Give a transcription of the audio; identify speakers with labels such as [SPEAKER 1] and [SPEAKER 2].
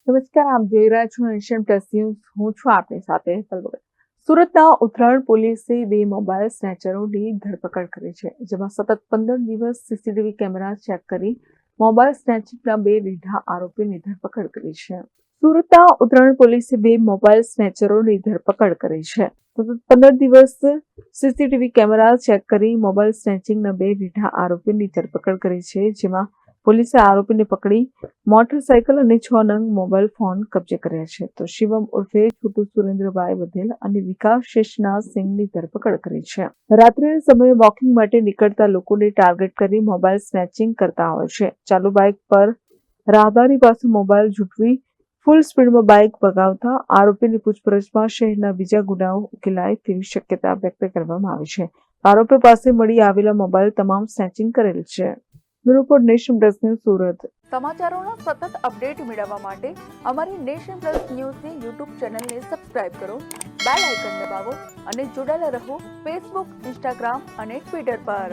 [SPEAKER 1] નમસ્કાર, આપ જોઈ રહ્યા છો નેશન પ્લસ ન્યૂઝ. હું છું આપની સાથે હેતલ ભગત. સુરતના ઉત્તરાયણ પોલીસે 2 મોબાઈલ સ્નેચરોની ધરપકડ કરી છે, જેમાં સતત 15 દિવસ સીસીટીવી કેમેરા ચેક કરી મોબાઈલ સ્નેચિંગના 2 રીઢા આરોપીની ધરપકડ કરી છે. સુરતના ઉત્તરાયણ પોલીસે 2 મોબાઈલ સ્નેચરોની ધરપકડ કરી છે. સતત 15 દિવસ સીસીટીવી કેમેરા ચેક કરી મોબાઈલ સ્નેચિંગના 2 રીઢા આરોપીની ધરપકડ કરી છે, જેમાં પોલીસે આરોપીને પકડી મોટરસાયકલ અને 6 નંગ મોબાઈલ ફોન કબજે કર્યા છે. તો શિવમ ઉર્ફે છોટુ સુરેન્દ્રભાઈ બધેલ અને વિકાસ શેષનાથ સિંહની ધરપકડ કરી છે. રાત્રિના સમયે વોકિંગ માટે નીકળતા લોકોને ટાર્ગેટ કરી મોબાઈલ સ્નેચિંગ કરતા હોય છે. ચાલુ બાઇક પર રાહદારી પાસે મોબાઈલ ઝૂંટવી ફૂલ સ્પીડમાં બાઇક ભગાવતા આરોપીની પૂછપરછમાં શહેરના બીજા ગુનાઓ ઉકેલાય તેવી શક્યતા વ્યક્ત કરવામાં આવી છે. આરોપી પાસે મળી આવેલા મોબાઈલ તમામ સ્નેચિંગ કરેલ છે. Report nation plus news Surat.
[SPEAKER 2] સમાચારોના સતત અપડેટ મેળવવા માટે અમારી નેશન પ્લસ ન્યૂઝની યુટ્યુબ ચેનલને સબસ્ક્રાઇબ કરો, બેલ આઇકન દબાવો અને જોડાયેલા રહો ફેસબુક, ઇન્સ્ટાગ્રામ અને ટ્વિટર પર.